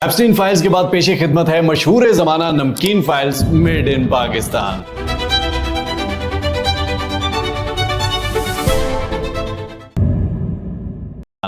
Epstein files के बाद पेशे खिदमत है मशहूर जमाना नमकीन फाइल्स मेड इन पाकिस्तान।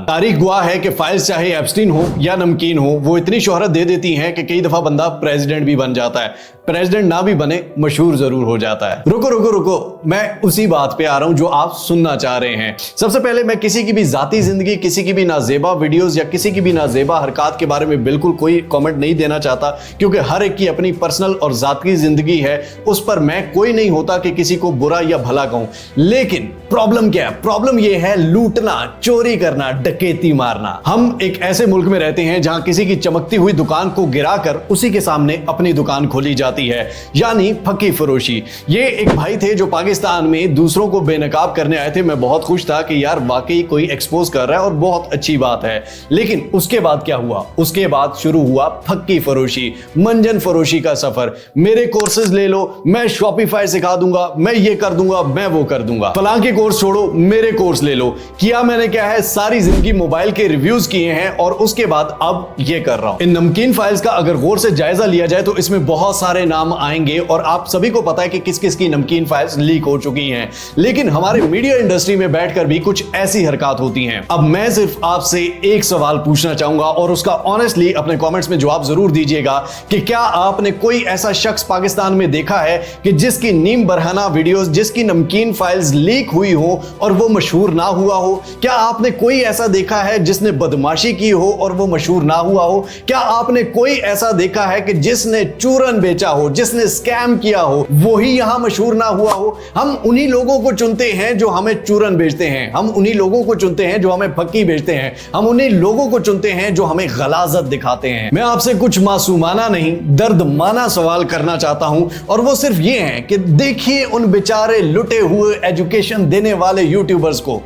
तारीख गवाह है कि फाइल्स चाहे एप्स्टीन हो या नमकीन हो, वो इतनी शोहरत दे देती हैं कि कई दफा बंदा प्रेसिडेंट भी बन जाता है, प्रेसिडेंट ना भी बने मशहूर जरूर हो जाता है। रुको रुको रुको, मैं उसी बात पे आ रहा हूं जो आप सुनना चाह रहे हैं। सबसे पहले मैं किसी की भी जाती जिंदगी, किसी की भी नाजेबा वीडियोस या किसी की भी नाजेबा हरकत के बारे में बिल्कुल कोई कमेंट नहीं देना चाहता, क्योंकि हर एक की अपनी पर्सनल और जाती जिंदगी है। उस पर मैं कोई नहीं होता कि किसी को बुरा या भला कहूं। लेकिन प्रॉब्लम क्या है? प्रॉब्लम यह है लूटना, चोरी करना, डकैती मारना। हम एक ऐसे मुल्क में रहते हैं जहां किसी की चमकती हुई दुकान को गिराकर उसी के सामने अपनी दुकान खोली जाती है, यानी फक्की फरोशी। ये एक भाई थे जो पाकिस्तान में दूसरों को बेनकाब करने आए थे। मैं बहुत खुश था कि यार वाकई कोई एक्सपोज कर रहा है और बहुत अच्छी बात है। लेकिन उसके बाद क्या हुआ? उसके बाद शुरू हुआ फक्की फरोशी, मंजन फरोशी का सफर। मेरे कोर्सेज ले लो, मैं शॉपिफाई सिखा दूंगा, मैं ये कर दूंगा, मैं वो कर दूंगा। फलां के कोर्स छोड़ो, मेरे कोर्स ले लो। किया मैंने क्या है, सारी जिंदगी मोबाइल के रिव्यूज किए हैं और उसके बाद अब ये कर रहा हूं। इन नमकीन फाइल्स का अगर गौर से जायजा लिया जाए तो इसमें बहुत सारे नाम आएंगे और आप सभी को पता है कि किस किस की नमकीन फाइल्स लीक हो चुकी हैं। लेकिन हमारे मीडिया इंडस्ट्री में बैठकर भी कुछ ऐसी हरकत होती हैं। अब मैं सिर्फ आपसे एक सवाल पूछना चाहूंगा और उसका ऑनेस्टली अपने कमेंट्स में जवाब जरूर दीजिएगा कि क्या आपने कोई ऐसा शख्स पाकिस्तान में देखा है कि जिसकी नीम बरहना वीडियोस, जिसकी नमकीन फाइल्स लीक हुई हो और वो मशहूर ना हुआ हो? क्या आपने कोई ऐसा देखा है जिसने बदमाशी की हो और वो मशहूर ना हुआ हो? क्या आपने कोई ऐसा देखा है कि जिसने चूरन बेचा हो, जिसने स्कैम किया हो, वो ही यहां मशहूर ना हुआ हो? हम उन्हीं लोगों को चुनते हैं जो हमें चूरन बेचते हैं, हम उन्हीं लोगों को चुनते हैं जो हमें फक्की बेचते हैं, हम उन्हीं लोगों को चुनते हैं जो हमें गलाजत दिखाते हैं। मैं आपसे कुछ मासूमाना नहीं, दर्दमाना सवाल करना चाहता हूं और वो सिर्फ ये है कि देखिए उन बेचारे लुटे हुए एजुकेशन देने वाले यूट्यूबर्स को,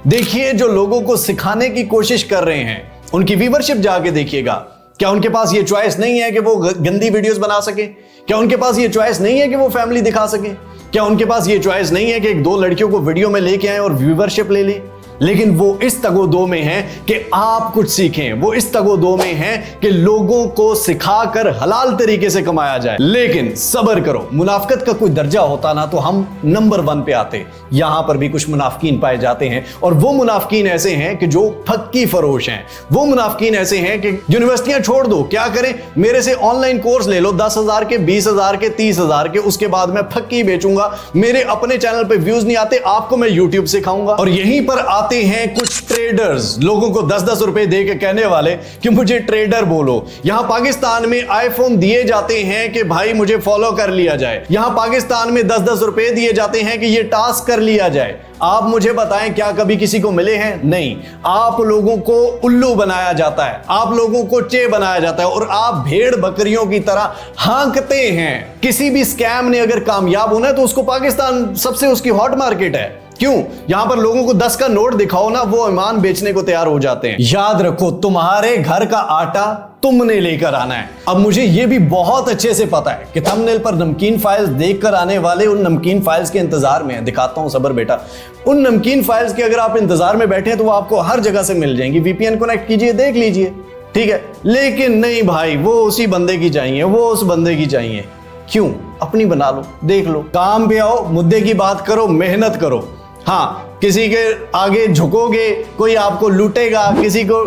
देखिए जो लोगों को सिखाने की कोशिश कर रहे हैं, उनकी व्यूअरशिप जाके देखिएगा। क्या उनके पास ये चॉइस नहीं है कि वो गंदी वीडियोस बना सके? क्या उनके पास ये चॉइस नहीं है कि वो फैमिली दिखा सके? क्या उनके पास ये चॉइस नहीं है कि एक दो लड़कियों को वीडियो में लेके आए और व्यूअरशिप ले ले? लेकिन वो इस तगोदो में है कि आप कुछ सीखें, वो इस तगोदो में है कि लोगों को सिखाकर हलाल तरीके से कमाया जाए। लेकिन सब्र करो, मुनाफिकत का कोई दर्जा होता ना तो हम नंबर 1 पे आते। यहां पर भी कुछ मुनाफिकीन पाए जाते हैं और वो मुनाफिकीन ऐसे हैं कि जो फक्की फरोश हैं। वो मुनाफिकीन ऐसे हैं कि यूनिवर्सिटियां छोड़ दो, क्या करें, मेरे से ऑनलाइन कोर्स ले लो 10,000 के, 20,000 के, 30,000 के, उसके बाद मैं फक्की बेचूंगा, मेरे अपने चैनल पे व्यूज नहीं आते, आपको मैं यूट्यूब सिखाऊंगा। और यहीं पर हैं कुछ ट्रेडर्स, लोगों को 10-10 रुपए दे के कहने वाले कि मुझे ट्रेडर बोलो। यहां पाकिस्तान में आईफोन दिए जाते हैं कि भाई मुझे फॉलो कर लिया जाए। यहां पाकिस्तान में 10-10 रुपए दिए जाते हैं कि ये टास्क कर लिया जाए। आप मुझे बताएं, क्या कभी किसी को मिले हैं? नहीं। आप लोगों को उल्लू बनाया जाता है, आप लोगों को चे बनाया जाता है और आप भेड़ बकरियों की तरह हांकते हैं। किसी भी स्कैम ने अगर कामयाब होना है तो उसको पाकिस्तान सबसे उसकी हॉट मार्केट है। क्यों? यहां पर लोगों को 10 का नोट दिखाओ ना, वो ईमान बेचने को तैयार हो जाते हैं। याद रखो, तुम्हारे घर का आटा तुमने लेकर आना है। अब मुझे यह भी बहुत अच्छे से पता है कि थंबनेल पर नमकीन फाइल्स देखकर आने वाले उन नमकीन फाइल्स के इंतजार में है। दिखाता हूं सबर बेटा। उन नमकीन फाइल्स के अगर आप इंतजार में बैठे हैं तो वो आपको हर जगह से मिल जाएंगी। वीपीएन कनेक्ट कीजिए, देख लीजिए, ठीक है। लेकिन नहीं भाई, वो उसी बंदे की चाहिए, वो उस बंदे की चाहिए। क्यों? अपनी बना लो, देख लो, काम पे आओ, मुद्दे की बात करो, मेहनत करो। हाँ, किसी के आगे झुकोगे, कोई आपको लूटेगा,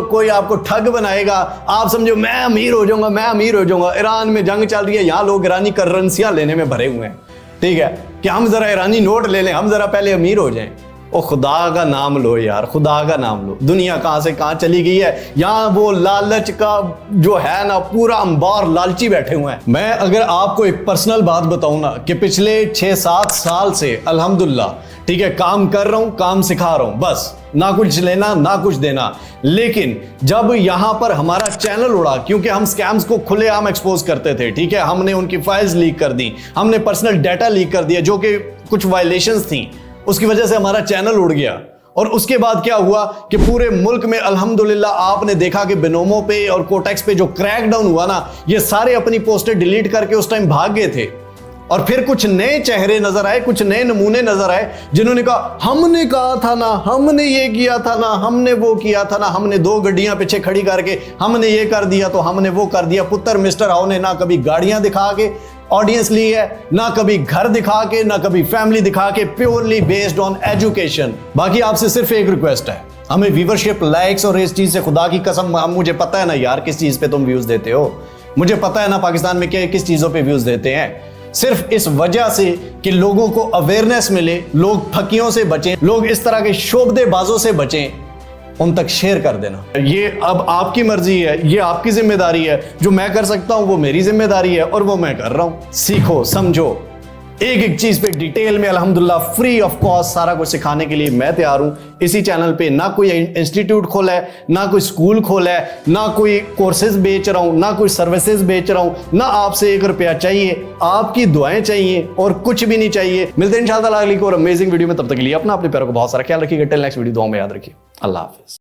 कोई आपको ठग बनाएगा, आप समझो मैं अमीर हो जाऊंगा, मैं अमीर हो जाऊंगा। ईरान में जंग चल रही है, यहां लोग ईरानी करेंसियां लेने में भरे हुए हैं, ठीक है, कि हम जरा ईरानी नोट ले लें, हम जरा पहले अमीर हो जाएं। ओ खुदा का नाम लो यार, खुदा का नाम लो। दुनिया कहां से कहां चली गई है। यहां वो लालच का जो है ना, पूरा अंबार लालची बैठे हुए हैं। मैं अगर आपको एक पर्सनल बात बताऊं ना कि पिछले 6-7 साल से अल्हम्दुलिल्लाह, ठीक है, काम कर रहा हूं, काम सिखा रहा हूं, बस, ना कुछ लेना ना कुछ देना। लेकिन जब यहां पर हमारा चैनल उड़ा, क्योंकि हम स्कैम्स को खुलेआम एक्सपोज करते थे, ठीक है, हमने उनकी फाइल्स लीक कर दी, हमने पर्सनल डाटा लीक कर दिया जो कि कुछ वायलेशंस थी, उसकी वजह से हमारा चैनल उड़ गया। और उसके बाद क्या हुआ कि पूरे मुल्क में अल्हम्दुलिल्लाह आपने देखा कि बिनोमो पे और कोटेक्स पे जो क्रैकडाउन हुआ ना, ये सारे अपनी पोस्टें डिलीट करके उस टाइम भाग गए थे। और फिर कुछ नए चेहरे नजर आए, कुछ नए नमूने नजर आए जिन्होंने कहा हमने कहा था ना, हमने ये किया था ना, हमने वो किया था ना, हमने 2 गड्डियां पीछे खड़ी करके हमने ये कर दिया तो हमने वो कर दिया। पुत्र मिस्टर आओ ने ना कभी गाड़ियां दिखा के ऑडियंस ली है, ना कभी घर दिखा के, ना कभी फैमिली दिखा के, प्योरली बेस्ड ऑन एजुकेशन। बाकी आपसे सिर्फ एक रिक्वेस्ट है, हमें व्यूवरशिप, लाइक्स और इस चीज से खुदा की कसम, मुझे पता है ना यार किस चीज पे तुम व्यूज देते हो, मुझे पता है ना पाकिस्तान में किस चीजों पे व्यूज देते हैं। सिर्फ इस वजह से कि लोगों को अवेयरनेस मिले, लोग ठगियों से बचें, लोग इस तरह के शोबदेबाजों से बचें, उन तक शेयर कर देना। ये अब आपकी मर्जी है, ये आपकी जिम्मेदारी है। जो मैं कर सकता हूं वो मेरी जिम्मेदारी है और वो मैं कर रहा हूं। सीखो, समझो, एक एक चीज पे डिटेल में अल्हम्दुलिल्लाह फ्री ऑफ कॉस्ट सारा कुछ सिखाने के लिए मैं तैयार हूं। इसी चैनल पे ना कोई इंस्टीट्यूट खोला है, ना कोई स्कूल खोला है, ना कोई कोर्सेज बेच रहा हूं, ना कोई सर्विसेज बेच रहा हूं, ना आपसे 1 रुपया चाहिए, आपकी दुआएं चाहिए और कुछ भी नहीं चाहिए। मिलते हैं इंशाअल्लाह अगली और अमेजिंग वीडियो में, तब तक के लिए अपने प्यारों को बहुत सारा ख्याल रखिएगा। टिल नेक्स्ट वीडियो, दुआ में याद रखिए। अल्लाह हाफिज।